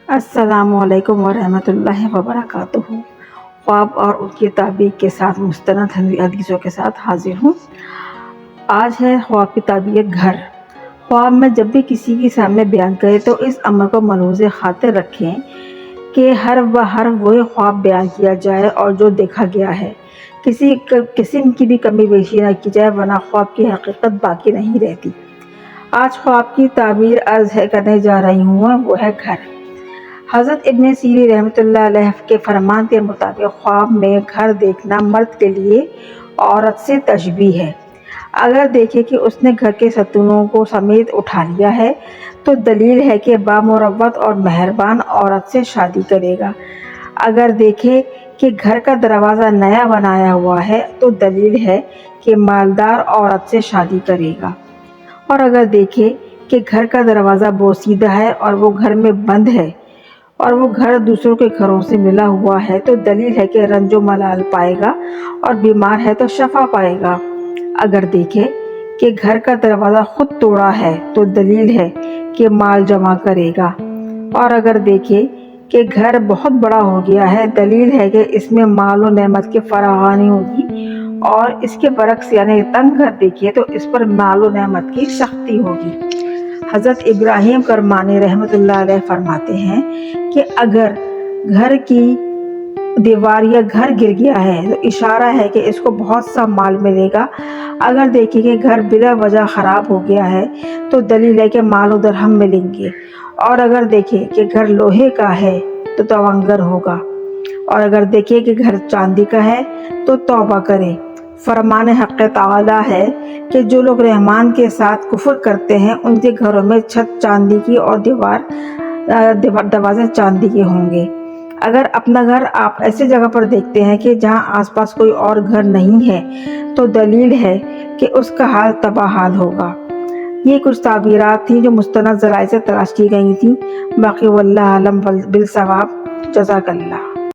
السلام علیکم ورحمۃ اللہ وبرکاتہ۔ خواب اور ان کی تعبیر کے ساتھ مستند حدیثوں کے ساتھ حاضر ہوں۔ آج ہے خواب کی تعبیر گھر۔ خواب میں جب بھی کسی کے سامنے بیان کرے تو اس امر کو ملحوظ خاطر رکھیں کہ ہر وہی خواب بیان کیا جائے اور جو دیکھا گیا ہے، کسی قسم کی بھی کمی بیشی نہ کی جائے، ورنہ خواب کی حقیقت باقی نہیں رہتی۔ آج خواب کی تعبیر عرض کرنے جا رہی ہوں، وہ ہے گھر۔ حضرت ابن سیرین رحمۃ اللہ علیہ کے فرمان کے مطابق خواب میں گھر دیکھنا مرد کے لیے عورت سے تشبیہ ہے۔ اگر دیکھے کہ اس نے گھر کے ستونوں کو سمیت اٹھا لیا ہے تو دلیل ہے کہ بامروت اور مہربان عورت سے شادی کرے گا۔ اگر دیکھے کہ گھر کا دروازہ نیا بنایا ہوا ہے تو دلیل ہے کہ مالدار عورت سے شادی کرے گا۔ اور اگر دیکھے کہ گھر کا دروازہ بوسیدہ ہے اور وہ گھر میں بند ہے اور وہ گھر دوسروں کے گھروں سے ملا ہوا ہے تو دلیل ہے کہ رنج و ملال پائے گا، اور بیمار ہے تو شفا پائے گا۔ اگر دیکھے کہ گھر کا دروازہ خود توڑا ہے تو دلیل ہے کہ مال جمع کرے گا۔ اور اگر دیکھے کہ گھر بہت بڑا ہو گیا ہے، دلیل ہے کہ اس میں مال و نعمت کی فراوانی ہوگی، اور اس کے برعکس یعنی تنگ گھر دیکھیے تو اس پر مال و نعمت کی سختی ہوگی۔ حضرت ابراہیم کرمانی رحمۃ اللہ علیہ فرماتے ہیں کہ اگر گھر کی دیوار یا گھر گر گیا ہے تو اشارہ ہے کہ اس کو بہت سا مال ملے گا۔ اگر دیکھیں کہ گھر بلا وجہ خراب ہو گیا ہے تو دلیل ہے کہ مال و درہم ملیں گے۔ اور اگر دیکھیں کہ گھر لوہے کا ہے تو توانگر ہوگا، اور اگر دیکھیں کہ گھر چاندی کا ہے تو توبہ کرے۔ فرمان حق تعالی ہے کہ جو لوگ رحمان کے ساتھ کفر کرتے ہیں ان کے گھروں میں چھت چاندی کی اور دروازے چاندی کے ہوں گے۔ اگر اپنا گھر آپ ایسی جگہ پر دیکھتے ہیں کہ جہاں آس پاس کوئی اور گھر نہیں ہے تو دلیل ہے کہ اس کا حال تباہ حال ہوگا۔ یہ کچھ تعبیرات تھیں جو مستند ذرائع سے تلاش کی گئی تھیں۔ باقی واللہ اعلم بالصواب۔ جزاک اللہ۔